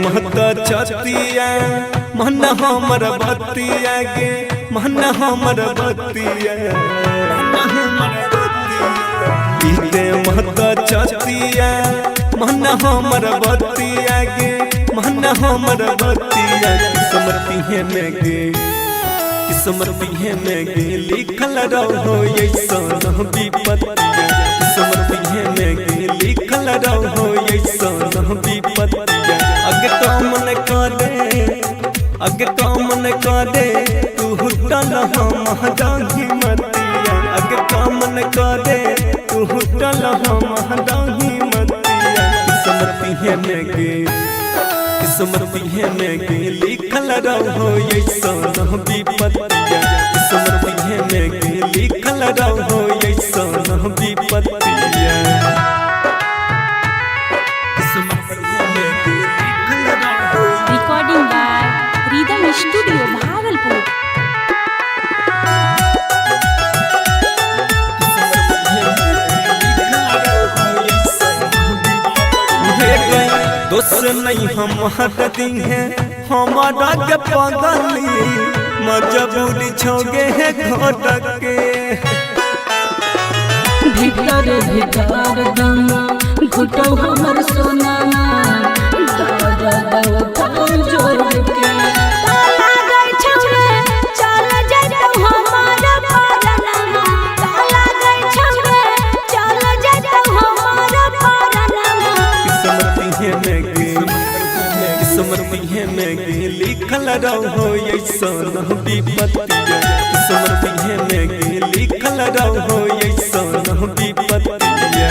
महत छतिया मन हमर बतिया गे मन हमर बतिया पीते महत छतिया मन हमर बतिया गे मन हमर बतिया किस्मती में गे किस्मती में गे लिखल रहो ऐसन विपत्तिया किस्मती में गे लिखल रहो ऐसन विपत्तिया अगे कामन करे तू हुटल हम दाही मतिया अगे कामन करे तू हुटल हम दाही मतिया किस्मती में गे किस्मती में गे लिखल रहो ऐसन विपत्तिया किस्मती में गे लिखल रहो ऐसन विपत्तिया recording by rhythm studio Bhagalpur. दोस्त नहीं हम हटती हैं हमारा के पगली मजबूरी छोगे है घोटक के भीतर भीतर दम घुटो हमर सोनामा जोड़ के ताला गई छमरे चल जइतो हमारा परनमा ताला गई छमरे चल जइतो हमारा परनमा किस्मती में गे लिखल रहो ऐसन विपत्तिया किस्मती में गे लिखल रहो ऐसन विपत्तिया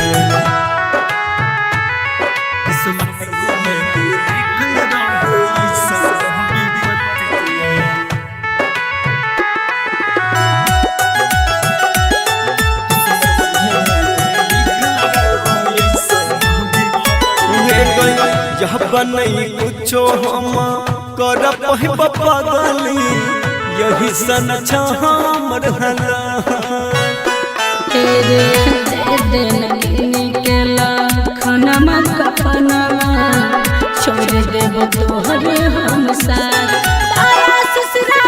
जब नहीं कुछो हम कर पहिब पगली यही सन हमर हला तेरे दे निकला खनमा कपनमा छोड़ देब तोहर हम साथ तारा ससुरा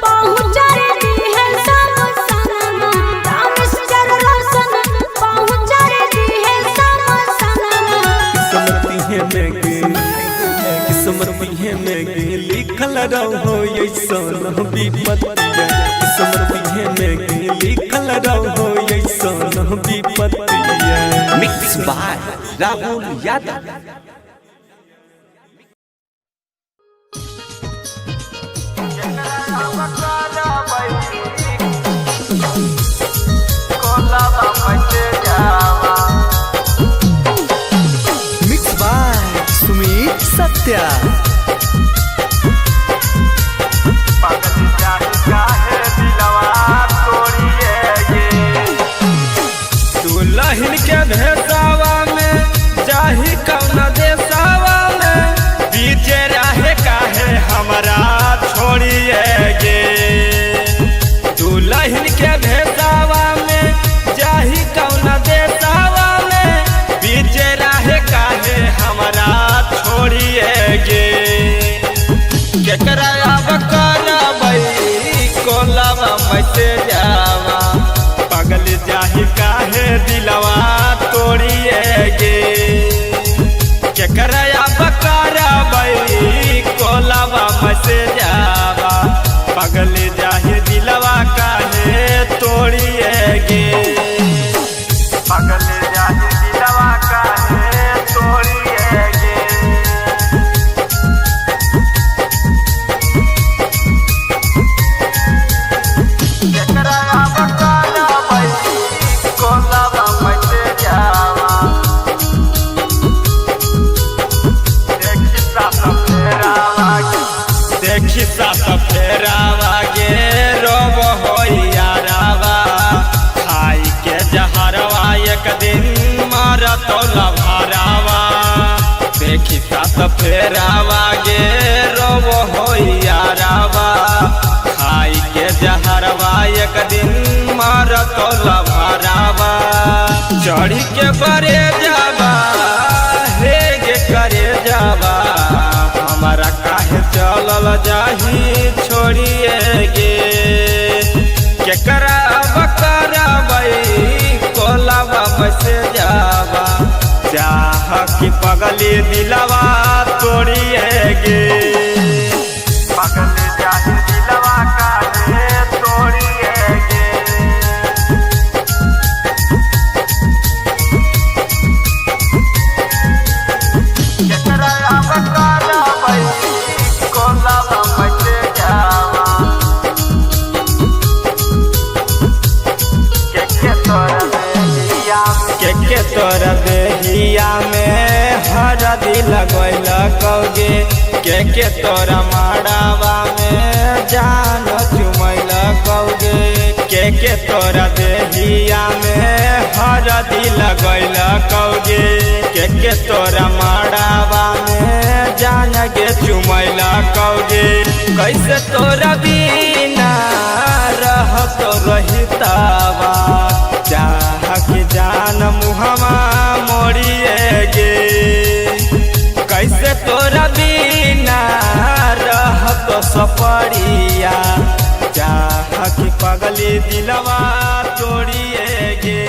पहुंच रे है सब सनमा तामिस जर रोशन पहुंच रे है सब सनमा किस्मती में गे लिखल रहो ऐसन विपत्तिया किस्मती में गे लिखल रहो ऐसन विपत्तिया। Mix by Rahul Yadav. Mix by Sumit Satya. दुल्हन के भेसावा में जाही कौन देसावा में बीचे रहे काहे हमरा छोड़िए गे दुल्हन के भेसावा में जाही कौन देसावा में बीचे रहे काहे हमरा छोड़िए गे केकरा अब करबै कोलावा मचे जावा पागल जाही काहे दिलवा तोड़िए गे केकरा अब करबै कोलावा मचे जावा पागल जाही दिलवा काहे तोड़िए गे पागल जाही दिलवा काहे तोड़िए गे खिस्सा फेरावा गे रोब होइया रावा खाई के जहरवा एक दिन मारत लभरावा खिस्सा फेरावा गे रोब होइया रावा खाई के जहरवा एक दिन मारत लभरावा चढ़ी के बरे जावा हे गे करे जावा हमारा काहे चलल जाही छोड़िए गे केकरा बकरबै कोलावा बसे जावा चाह कि पगली दिलवा तोड़िए गे पगली जाही दिलवा काहे तोड़िए गे के तोरा देहिया में हरदी लगैल कौगे के तोरा माड़ावा में जान चुमैल कौगे के तोरा देहिया में हरदी लगैल कौगे के तोरा माड़ावा में जान गे चुमैल कौगे कैसे तोरा बिना रहत रहितावा चाह के जान मुहमा मोड़िए गे कैसे तोरा बिना रहत सपरिया चाह के पगली दिलवा तोड़िए गे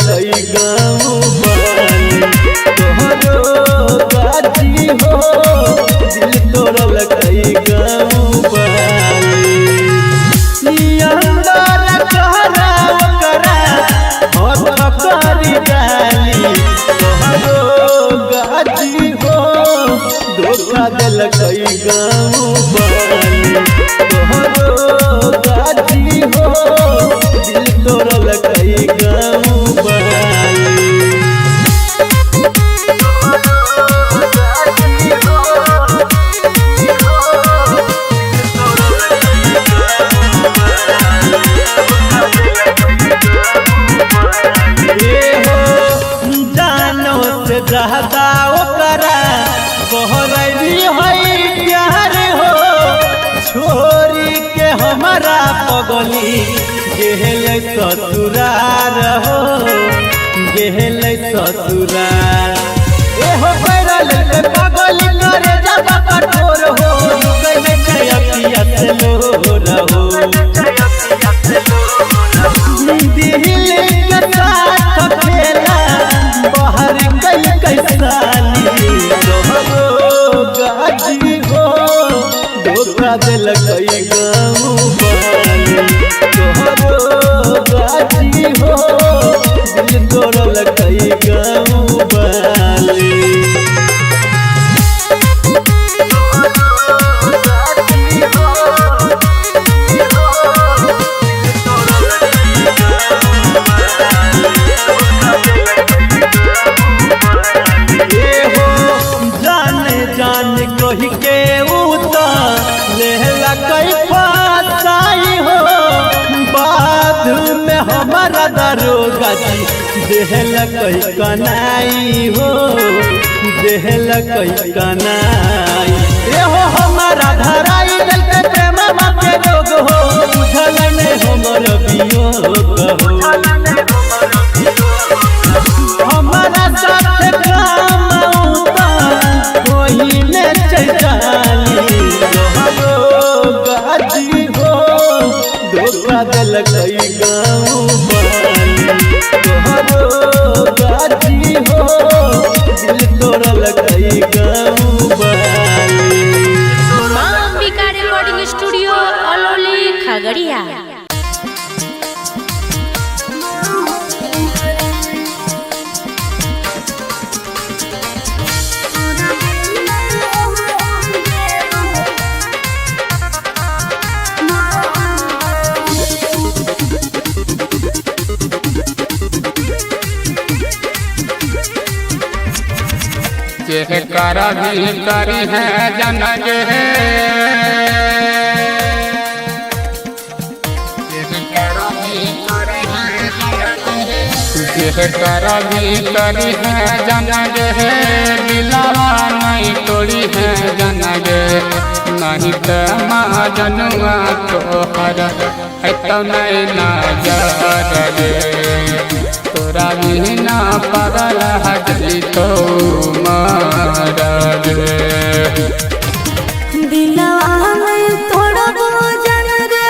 कई गाँव तोहरो गाजी हो दिल तोड़ल कई गाँव अंदर कहरा करा हथ करी डाली तोहरो गाजी हो धोखा दिल कई गाँव तोहरो गाजी हो दिल तोड़ल कई गाँव रहता ओकरा बहरैली है प्यार हो छोरी के हमारा पगली गेल ससुरार हो गेल ससुरार एहो पैरल पगल करे जब कठोर हो गए छयतिया से लोर हो दिल के साथ खेला बाहर कई साली तोहरो गाजी हो धोखा दिल कई गाँव तोहरो गाजी हो दिल तोड़ल कई गाँव बाली कही के उता लेहला कई पासाई हो बाद में हमारा दरोगा जी देहला कई कनाई हो देहला कई कनाई एहो हमारा धराई दिल के प्रेम के रोग हो बुझल नहीं हमर वियोग हो हमारा साथ काम कोई ने चैताली तोहरो गाजी हो धोखा दिल कई गाँव तोहरो गाजी हो दिल तोड़ल कई गाँव माँ अंबिका रिकॉर्डिंग स्टूडियो अलौली खगड़िया। कर भी करी है जनग कर भी करी है जनग दिलावा नहीं तोड़ी है जनग नहीं तो महाजनुआ तोहर है तो नहीं नजर गे तोरा भी ना पगल हजरी तो मर गे दिलवा में थोड़ा जन रे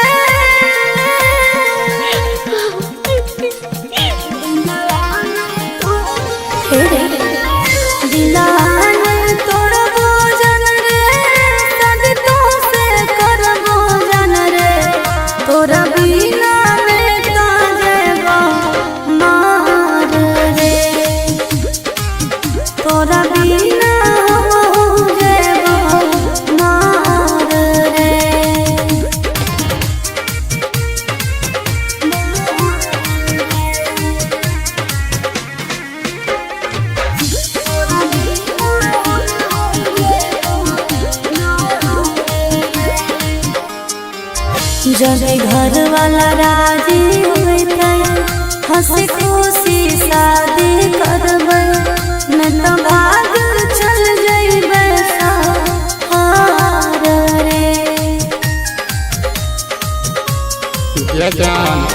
दिलवा में थोड़ा जन रे सद तो से करबो जन रे तोरा बिना में तो जेबो मार रे तोरा बिना जब घर वाला राजी होते हंस खुशी शादी करबे न तो भाग चल जइबे सहार रे ये जान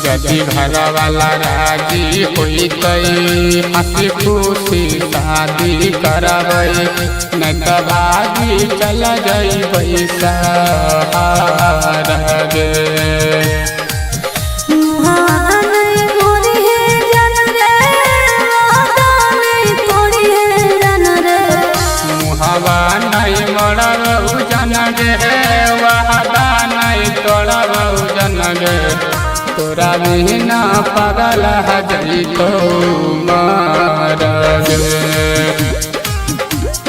यदि घर वाला राजी होई तई हंसी खुशी शादी करबै न तो भागी चल जइबै सहार गे मुहवा नहीं मरब जन गे वहदा नहीं तोड़ब जन गे तोरा बिना पगल हजरी तो मर गे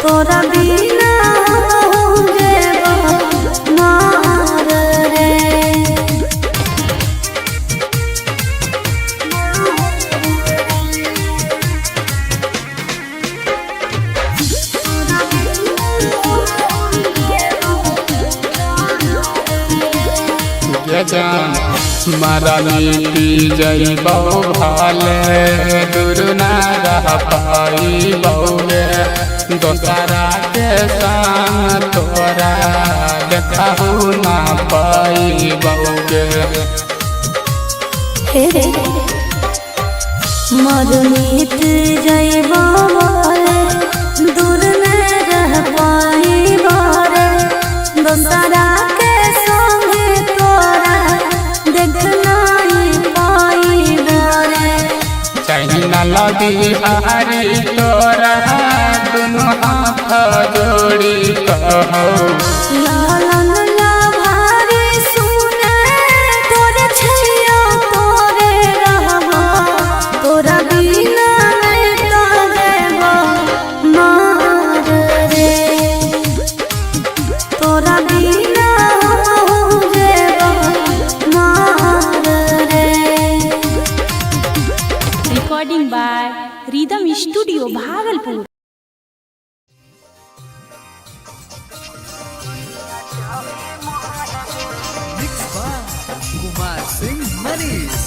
तोरा बिना जेबो मार रे ये जान मरनी पी जइबो भाले दूर न रह पाई बउगे दोसरा के संग तोरा देखहु न पाई बउगे मरनीत जइबो दूर न रह पाई बारे दोसरा के संगे तोरा देख नहीं पाई बारे चाहे न लदी हारी तोरा दोनों हाथ जोड़ी कहो लालन लाभारी सुने तोरे छैया तोरे रहबो तोरा बिना नहीं तो देबो मार रे तोरा बिना जेबो मार रे recording by rhythm studio Bhagalpur. Kumar Singh Manish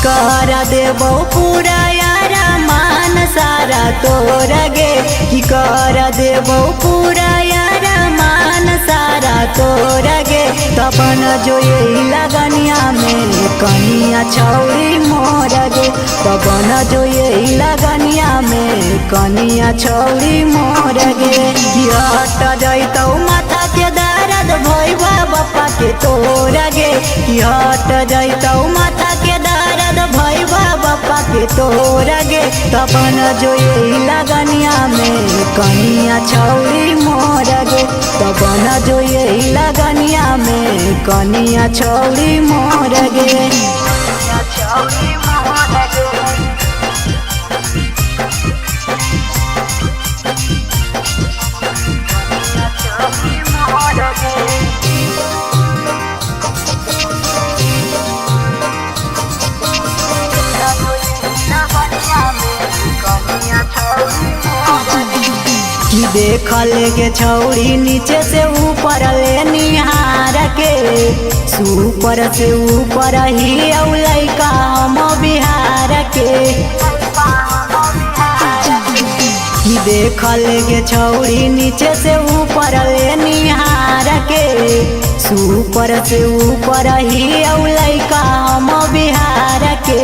कर देबो पूरा यारा मान सारा तोरा गे की कर देबो पूरा यारा मान सारा तोरा गे तपन जो यही लगनिया में कनिया छौरी मोर गे तपन जो यही लगनिया में कनिया छौरी मोर गे हट जइतौ माथा के दर्द भइबा बापा के तोरा गे हट जइतौ माथा के दर्द भइबा बापा के तोरा गे तपन जो यही लगनिया में कनिया छौरी मोर गे तपन जो यही लगनिया में कनिया छौरी मोर गे। देखल के छौड़ी नीचे से ऊपर ले निहार के सुपर से ऊपर ही लइका हम बिहार के देखल के छौड़ी नीचे से ऊपर ले निहार के सुपर से ऊपर ही लइका हम बिहार के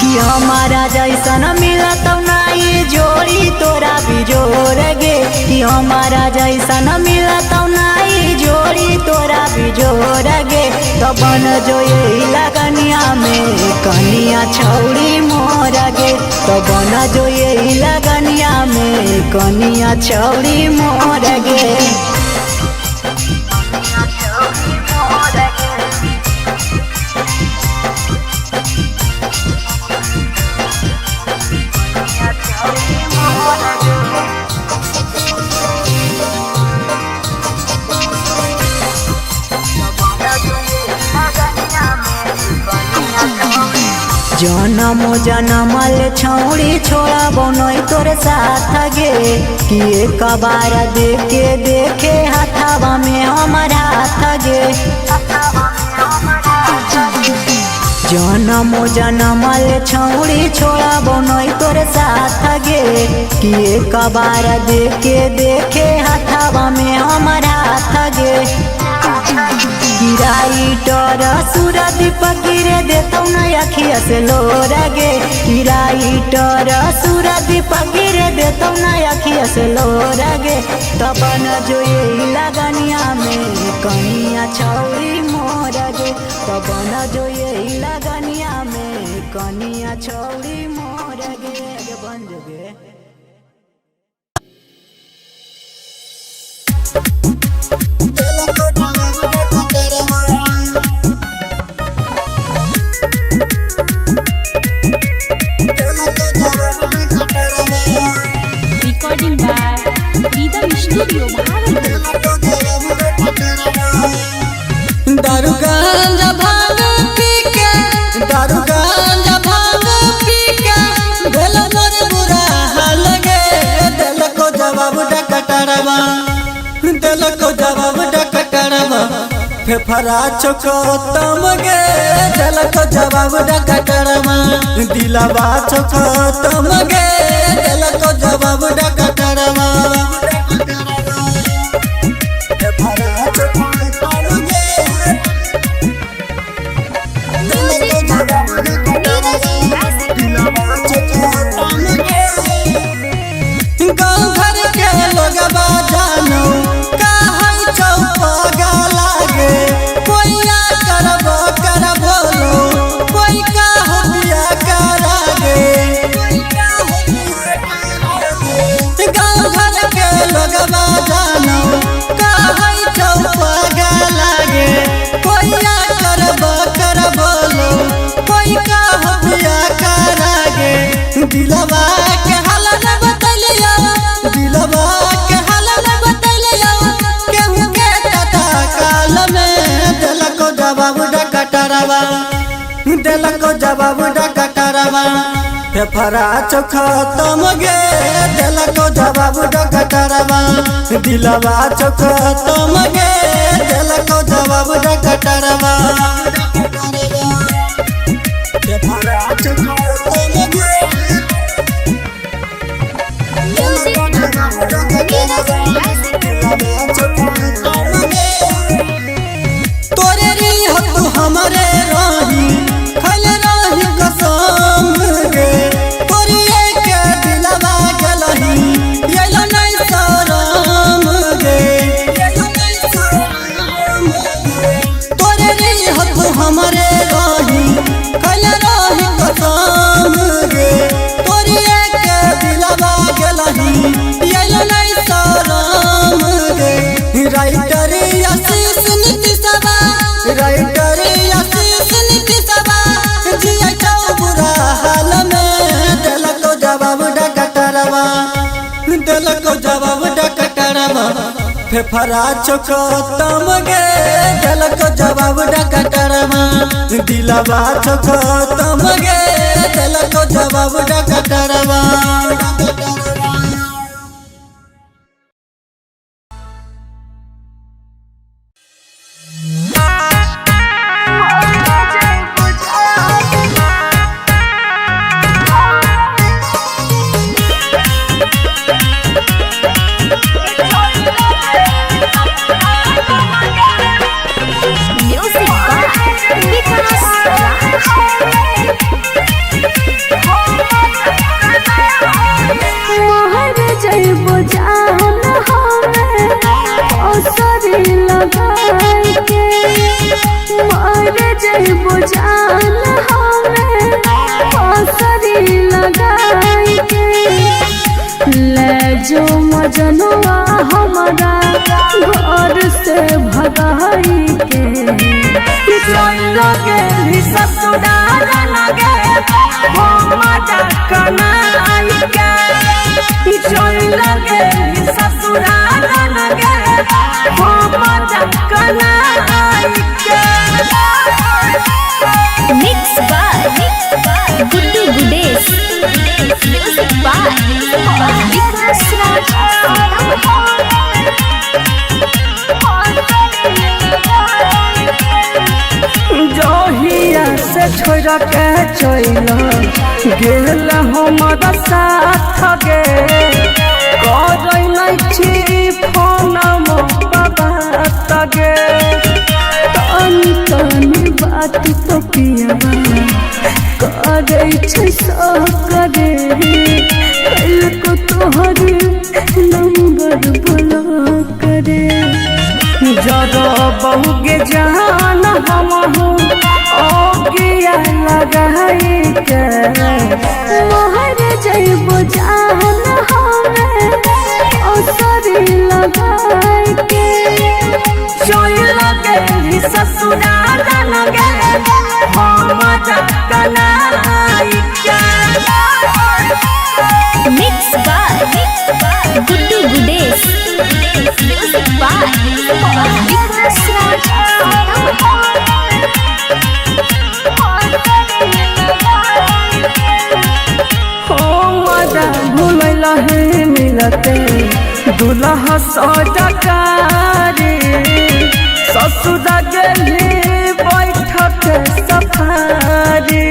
कि हमारा जैसन मिलत नहीं जोड़ी तोरा बिजोर गे कि हमारा जैसन मिलत नहीं जोड़ी तोरा बिजोर गे तो बन जो यही लगनिया में कनिया छौड़ी मोर गे तो बन जो यही लगनिया में कनिया छौड़ी मोर गे जनम जनमल छौड़ी छोड़बो नहीं तोरे साथ गे कि एक बार देखे हाथवा में हमर हाथ गे जनम जनमल छौड़ी छोड़बो नहीं तोरे साथ गे कि एक बार देखे हाथवा में हमर हाथ गे किराइटर सूरज पगिरे देतौ न अखिया से लोर गे किराइटर सूरज पगिरे देतौ न अखिया से लोर गे तब न जो यही लगनिया में कनिया छौड़ी मोर गे तब न जो यही लगनिया में कनिया छौड़ी मोर गे बन गे Recording by Rhythm Studio, दारू गांजा भांग पी के दिल मोर बुरा हाल गे दिल को जवाब डकटरवा फेफड़ा चोको तम गे दिल को जवाब डकटरवा दिलवा चोको तम गे दिल को जवाब डकटरवा गाँव घर के लोगबा जानो कहै छौ पागल लागे कोई कर बोलो कोई कहो बिया करागे गाँव घर के लोगबा जानो कहै छौ पागल लागे कोई कर बोलो कोई कहो बिया करागे दिलवा के हाल न बतलिया दिलवा के हाल न बतलिया केहू के कथा काल में दिल को जवाब डकटरवा फेफड़ा चोखा तम गे दिल को जवाब डकटरवा दिलवा चोखा तम गे दिल को जवाब डकटरवा फेफड़ा चोखा तम गे तोरे री तू हमरे रही खल रही कसम गे तोरी एक दिलवा गलही येलो नहीं शरम गे तोरे री तू हमरे रही खल रही कसम गे तोरी एक दिलवा गलही येलो नहीं शरम गे राइटर आशीष नीति सभा जिया छौ बुरा हाल में दिल को जवाब डकटरवा फेफड़ा चोको तम गे दिल को जवाब डकटरवा दिलवा चोको तम गे दिल को जवाब डकटरवा सजनवा हमारा घर से भगाई के लगे ससुराल लगे मजा कनाई के लगे ससुराल लगे मजा कनाई के। Mix by Guddu Gudesh music by Vikas Raj जहिया से छोड़ के चल गेल हमारा साथ गे कर फोन बाबा तगे तनी तनी बात तो पियाबा करे करे कल को तोहर नंबर ब्लॉक करे जरा बहुगे जान हम ओ गया लगाई के मोहर जइबो जान हमें ओ सरी लगाई के जोई लगे ससुराल लगे मजा कनाई के। Mix by Guddu Gudesh music by Vikas Raj भूल है मिलते दुल्हा सजकारी ससुर गली बैठक सफारी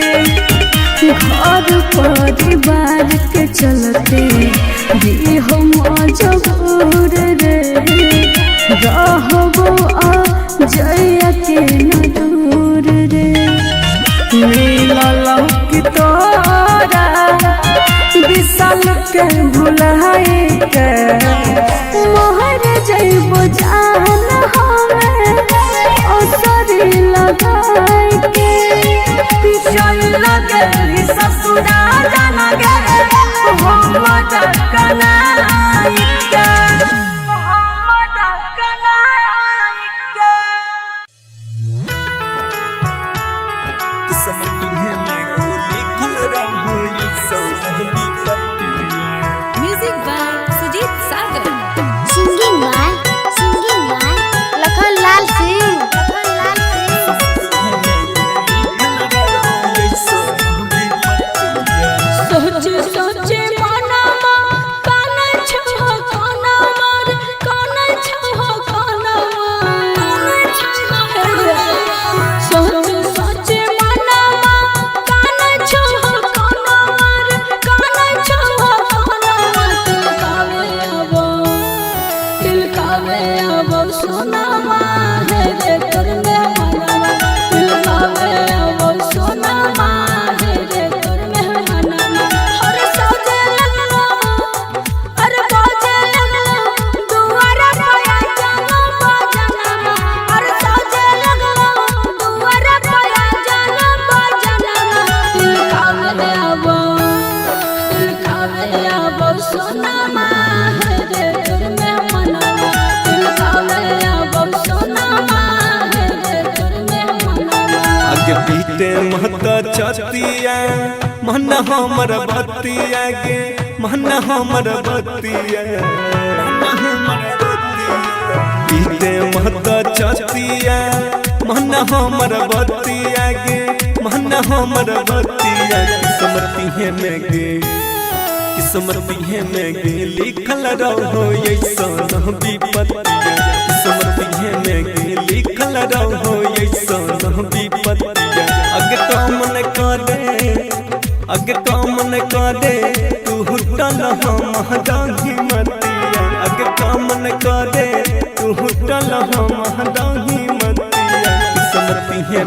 घर परिवार के चलते भी हम जबूर रे रहबो आ जया के न दूर रे मिलल की तोरा विशाल के भुलाई के मोहर जइबो जान हमें ओ सरी लगाई के पिछल लगे ससुराल लगे मजा कनाई के। Music by Sujeet Sagar singing by Lakhan Lal Singh सोचे सोचे मनमा काना छो काना मार काना छो काना सोचे सोचे मनमा काना छो काना मार काना छो काना दिल कावे अब सोना माँ है रे करने मना दिल कावे अब सोना माँ है रे करने मना हर सजे लगलो अरे बाजे लगलो दुआरा पाया जानो बाजना हर सजे लगलो दुआरा पाया जानो बाजना दिल कावे अब सोना माँ है रे करने मना दिल कावे अब सोना माँ है रे करने मना आगे पीते महता छतिया मन हमर बतिया गे मन हमर बतिया पीते महता छतिया मन हमर बतिया गे मन हमर बतिया किस्मती है में गे लिखल रहो ऐसन विपत्तिया किस्मती है में गे लिखल रहो ऐसन विपत्तिया अगे काम न करे तू हुटल हम दाही मतिया अगे काम न करे तू हुटल हम दाही मतिया किस्मती है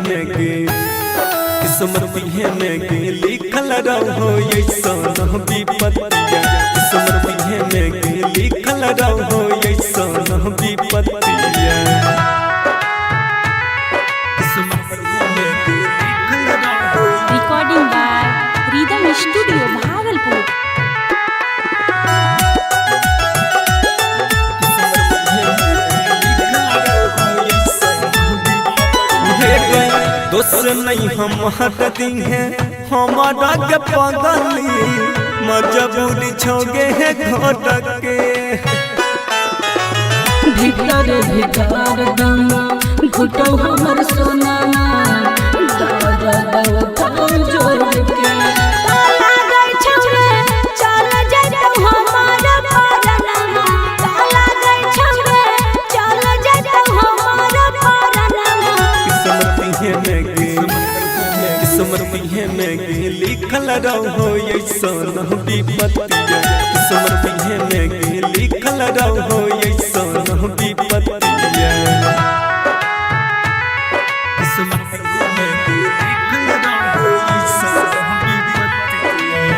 में गे लिखल रहो ऐसन विपत्तिया किस्मती है में गे लिखल रहो ऐसन विपत्तिया recording by rhythm studio Bhagalpur नहीं हमारा दिन है हमारा के पगली मजबूरी छोगे है घोटक के भीतर भीतर दम घुटो हमर सोना जोड़ के ताला गई छौरे चल जइतो हमार परनमा ताला गई छौरे चल जइतो हमार परनमा किस्मत में लिखल रहो ऐसन विपत्तिया किस्मत में लिखल रहो ऐसन विपत्तिया किस्मत में लिखल रहो ऐसन विपत्तिया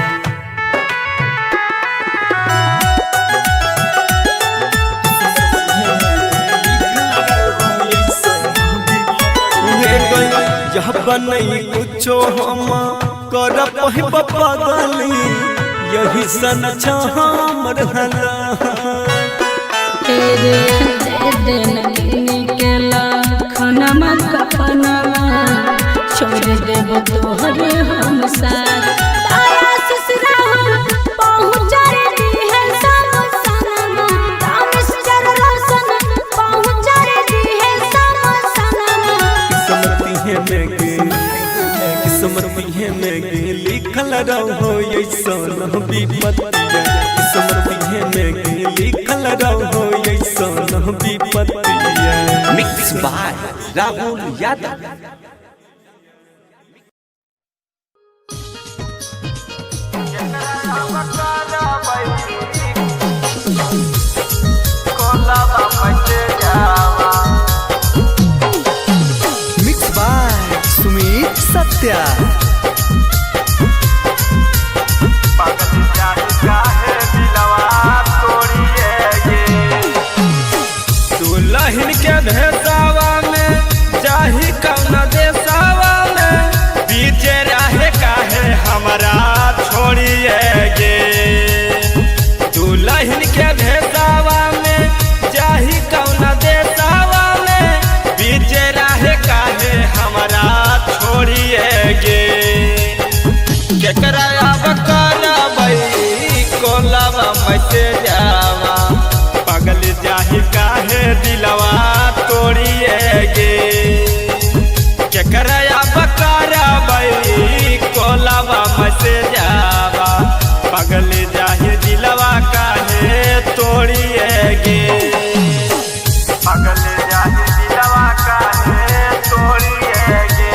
यह बनई कुछो हम कर पगली यही सन हमर हला तेरे दिन निकला खनमा कफनमा छोड़ देब तोहरे हम साथ तारा ससुरा हम पहुँच दी है सब सनमा रामेश्वर रोशन पहुँच दी है सब सनमा किस्मत में लिखल रहो ऐसन विपत्तिया किस्मत में लिखल रहो ऐसन विपत्तिया mix by Rahul Yadav. Mix by Sumit Satya. दुल्हन के भेसावा में जाही कौन देसावा में बीचे रहे काहे हमारा छोड़िए गे दुल्हन के भेसावा में जाही कौन देसावा में बीचे रहे काहे हमारा छोड़िए गे केकरा अब करबै कोलावा मचे जावा पागल जाही काहे दिलवा तोड़िए गे केकरा अब करबै कोलावा मचे जावा पागल जाही दिलवा काहे तोड़िए गे पागल जाही दिलवा काहे तोड़िए गे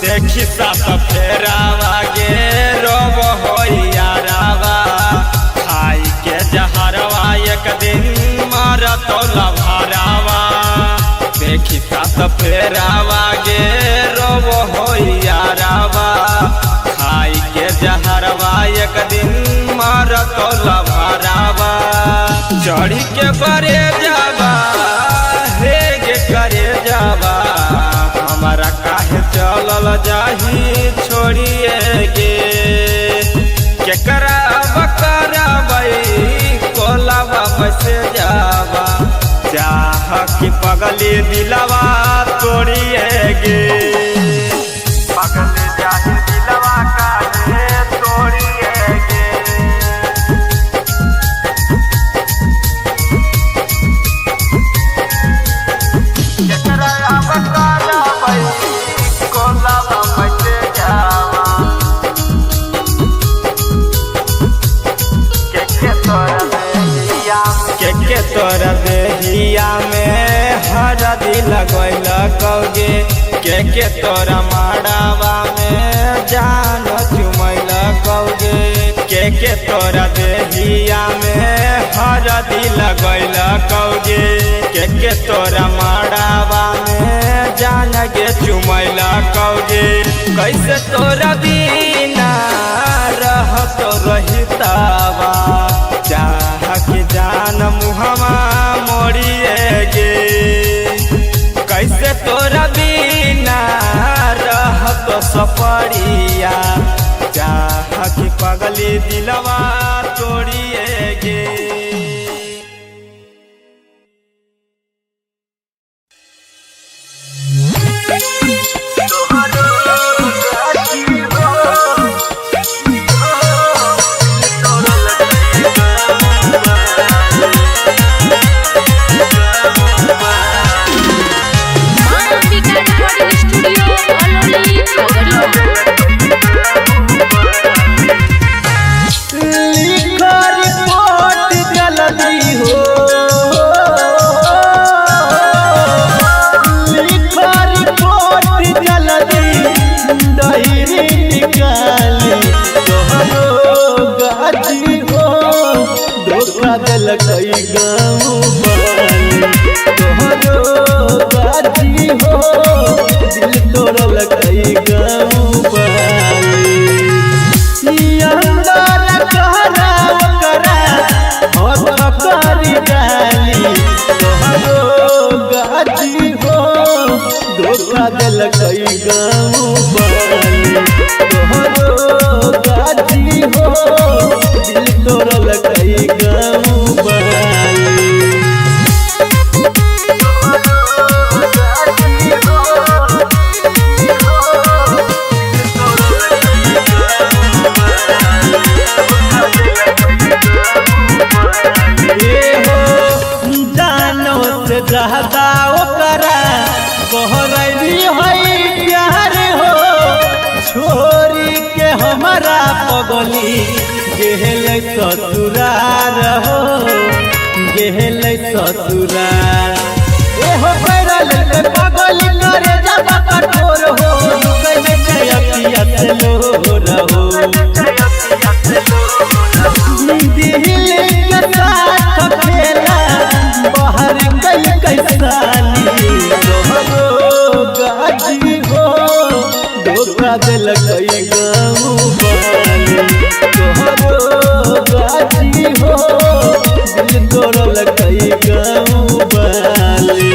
देखी सात फेरावा गे रोब होइया रावा खाई के जहरवा एक दिन मारत लभारावा देखी सात फेरावा गे रोब होइया रावा खाई के जहरवा एक दिन मारत लभारावा चढ़ी के बरे जावा हे गे करे जावा हमारा काहे चलल जाही छोड़िए गे केकरा बकराबै कोलावा बसे जावा चाह कि पगली दिलवा तोड़िए गे पगल जाही दिलवा काहे तोड़िए गे के तोर देहिया में हरदी लगैल कौगे के तोरा माड़ावा में जान चुमैल कौगे के तोरा देहिया में हरदी लगैल कौगे के तोरा माड़ावा में जान गे चुमैल कौगे कैसे तोरा बिना रहत रहितावा चाह के जान मुहमा मोड़िए गे कैसे पड़िया चाह कि पगली दिलवा तोड़िए गे। कई गाँव तोहरो गाजी हो दिल तोड़ल कई गाँव अंदर कहरा करा हथ करी डाली तोहरो गाजी हो धोखा दिल कई गाँव तोहरो गाजी हो दिल तोड़ल कई गाँव रहता ओकरा बहरैली है प्यार हो छोरी के हमारा पगली गेल ससुरार हो गेल ससुरार एहो पैरल के पगली करे जब कठोर हो कैसे चयपिया से लो रहो दिल के साथ खेला बाहर कैसानी तोहरो गाजी हो धोखा दिल कई गाँव तोहरो गाजी हो दिल तोड़ल कई गाँव बाली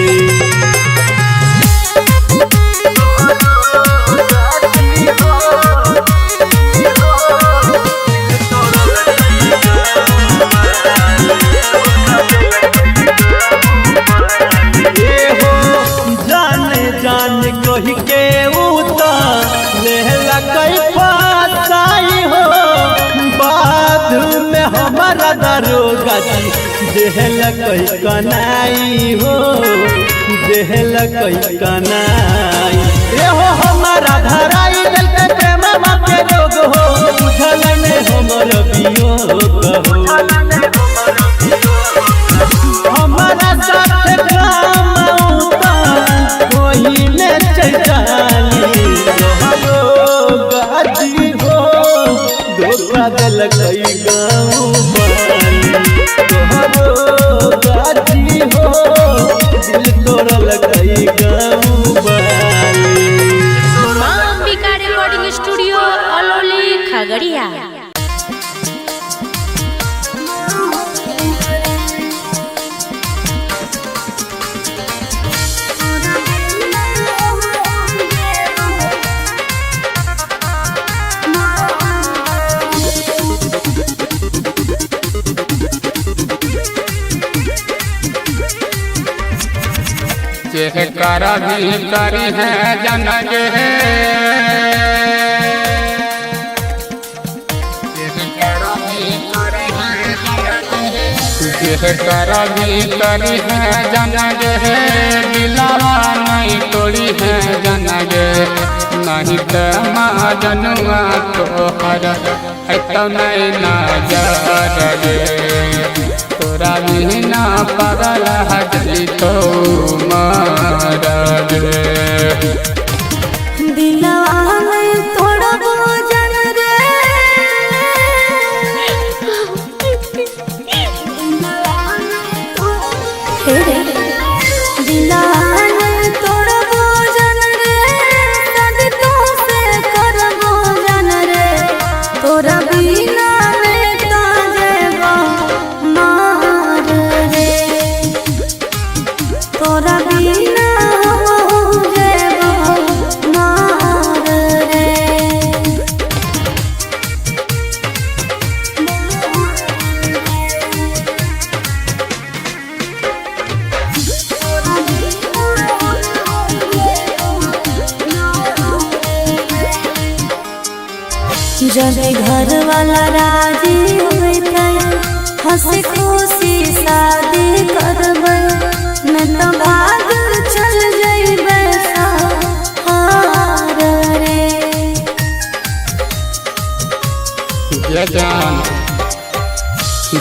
कही के लेहला कई फासाई हो बाद में हमारा दरोगा जी देहला कई कनाई हो देहला कई कनाई एहो हमारा धराई दिल के प्रेम के रोग हो बुझल में हमर वियोग हो हमारा साथ काम कोई ने चैताली तोहरो गाजी हो धोखा दिल कई गाँव तोहरो गाजी हो दिल तोड़ल कई गाँव माँ अंबिका रिकॉर्डिंग स्टूडियो अलौली खगड़िया। कर भी करी है जनक कर भी करी है जनक दिलावा नहीं तोड़ी है जनक नहीं तो माँ जनुआ तोहर तो नहीं नजर तोरा बिना पागल हजरी तो मार दिलवा में थोड़ा भोजन रे दिलवा में थोड़ा भोजन रे सद तो से कर भोजन रे तोरा बिना में ताजेबा मार रे तोरा बिना हो जेबा जब घर वाला राजी होते हंसी खुशी शादी करबै मैं तो भाग चल जइबै सहार रे। ये जान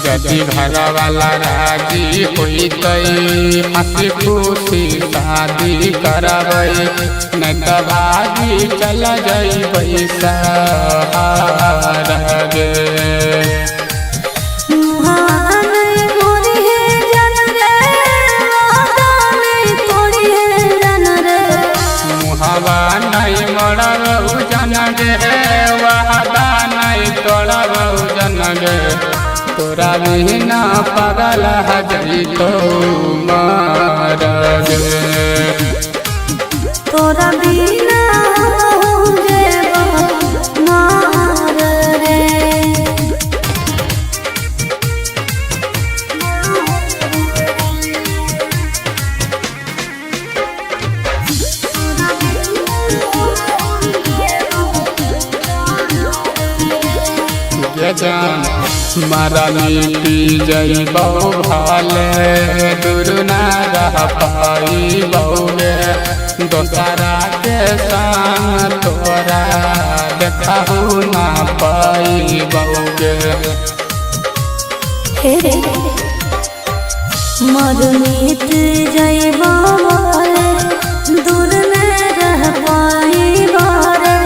यदि घर वाला राजी होते हंसी खुशी शादी करबै नहीं तो भागी चल जइबै सहार गे। मुहावा नहीं मरब जन गे वादा नहीं तोड़ब जन गे तोरा बिना पागल जइतो मर गे। तोरा बिना जेबो मार रे। ये जान मरनी पी जइबौ भाले दूर न रह पाइबौ गे दोसरा के संग तोरा देखहु न पाइबौ गे। मरमित जइबो बोले दूर न रह पाइबो रे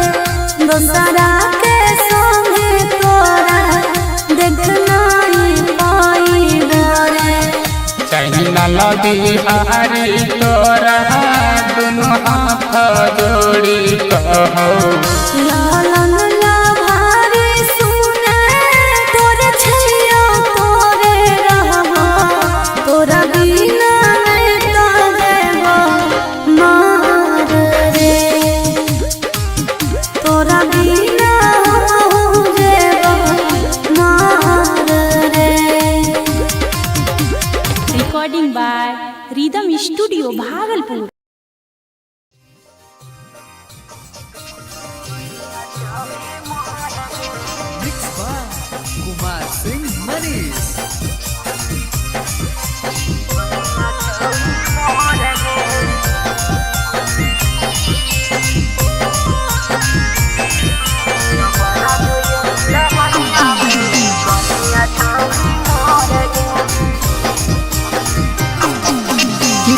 दोसरा के संगे तोरा देख नहीं पाइबो रे। चाइना लगी हारी तोरा दुनु हाथ जोड़ी कहो लालन लाभारी सुने तोरे छैया तोरे रहबो तोरा बिना नहीं तो देबो मार रे। तोरा बिना जेबो मार रे। Recording by rhythm studio Bhagalpur. Kumar Singh Manish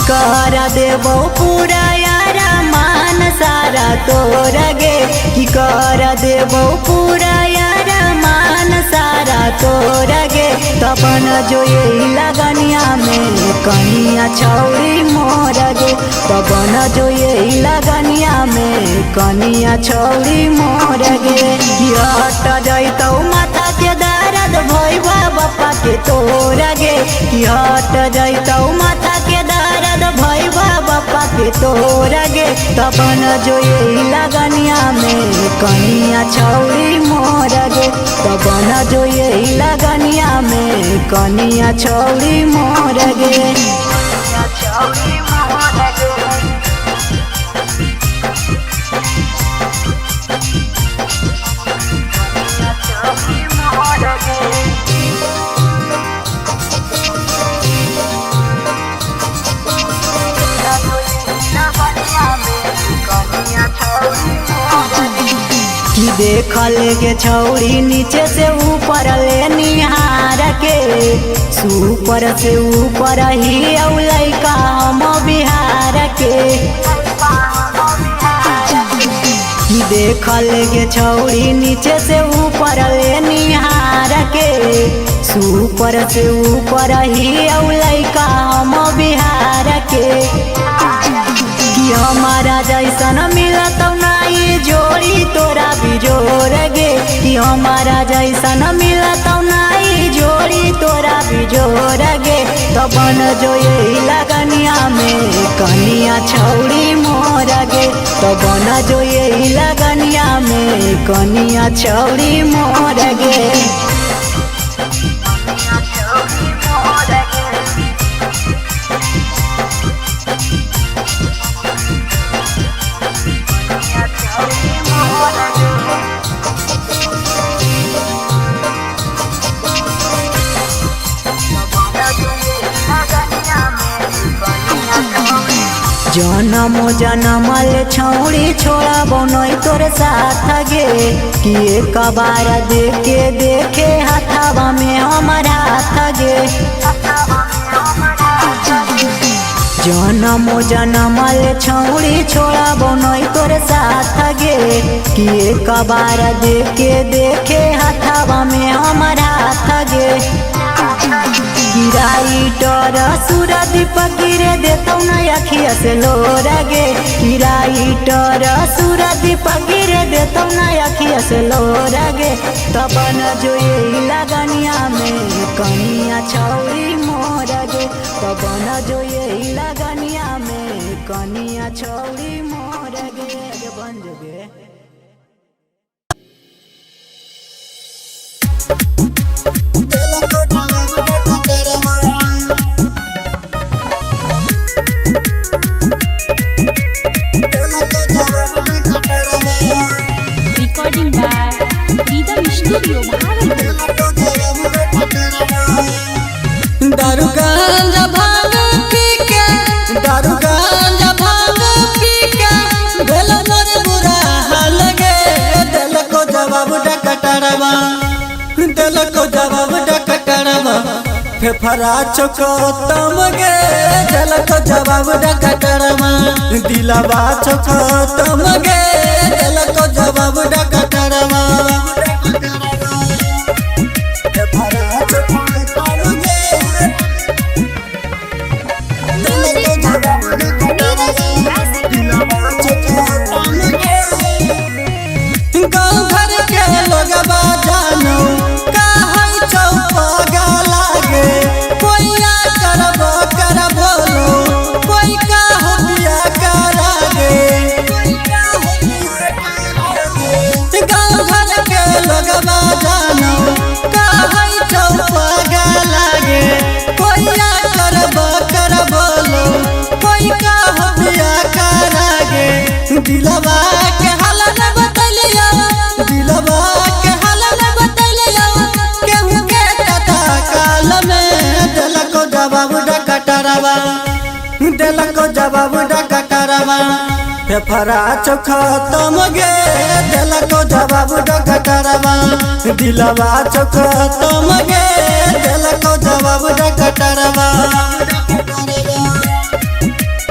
कर देबो पूरा यारा मान सारा तोरा गे की कर देबो पूरा यारा मान सारा तोरा गे तपन जो यही लगनिया में कनिया छौरी मोर गे तपन जो यही लगनिया में कनिया छौरी मोर गे हट जइतौ माथा के दर्द भइबा बापा के तोरा गे हट जइतौ माथा के दर्द भइबा बापा के तोरा गे तपन जो यही लगनिया में कनिया छौरी मोर गे तपन जो यही लगनिया में कनिया छौरी मोर गे। कि देखल के छौरी नीचे से ऊपर ले निहार के सुपर से ऊपर ही लइका हम बिहार के। कि देखल के छौरी नीचे से ऊपर ले निहार के सुपर से ऊपर ही लइका हम बिहार के। कि हमारा जैसन मिलत नहीं जोड़ी तोरा बिजोर गे कि हमारा जैसन मिलत नहीं जोड़ी तोरा बिजोर गे तबन जो यही लगनिया में कनिया छौरी मोर गे तबन जो यही लगनिया में कनिया छौरी मोर गे। जनम जनमल छौड़ी छोड़ा बनोई तोर साथ गे कि एक बार देखे देखे हाथावा में हमर हाथ गे जनम जनमल छौड़ी छोड़ा बनोई तोर साथ गे कि एक बार देखे देखे हाथावा में हमर हाथ गे किराइटर सुर दीपक गिरे देतौ न अखिया से लोरा गे किराइटर सुर दीपक गिरे देतौ न अखिया से लोरा गे तब न जो यही लगनिया में कनिया छौरी मोर गे तब न जो यही लगनिया में कनिया छौरी मोर गे बन जो गे Recording by Rhythm Studio दारू गांजा भांग पी के दारू गांजा भांग पी के भेल मोर बुरा हाल गे दिल को जवाब डकटरवा दिल को जवाब डकटरवा फेफड़ा चको तम गे दिल को जवाब डकटरवा दिलवा चको तम गे दिल को जवाब डकटरवा गाँव घर के लोगवा जानो कहै छौ पागल लागे कोई करब कर बोलो कोई कहु बिया करागे गाँव घर के लोगवा जानो कहै छौ पागल लागे कोई करब कर बोलो कोई कहु बिया करागे दिलवा के हाल न बतलिया दिलवा के हाल न बतलिया केहू के कथा काल में दिल को जवाब डकटरवा दिल को जवाब डकटरवा फेफड़ा चोखा तम गे दिल को जवाब डकटरवा दिलवा चोखा तम गे दिल को जवाब डकटरवा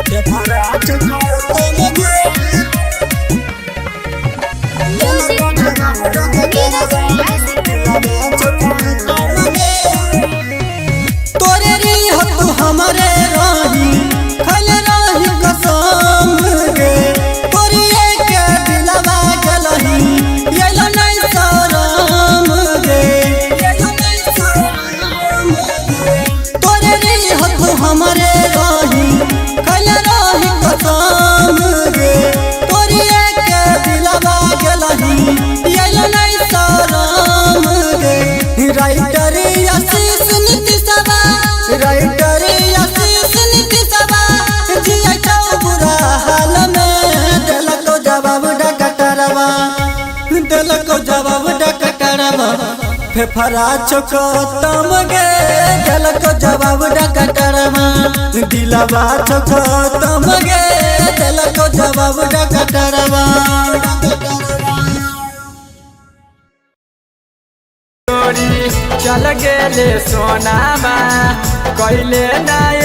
फेफड़ा चोखा तम गे तोरे री तू हमरे रही खल रही कसम गे तोरी के दिलवा गलही येलो नहीं शरम गे तोरे री तू हमरे रही खल रही कसम गे तोरी के दिलवा गलही येलो नहीं शरम गे राइटर आशीष नीतिशवा राइटर आशीष नीतिशवा जिया छौ बुरा हाल में दिल को जवाब डकटरवा दिल को जवाब डकटरवा फेफड़ा चोखो तम गे दिल को जवाब डकटरवा दिलवा चोखो तम गे दिल को जवाब डकटरवा चल गेले सोनामा कहिले नाय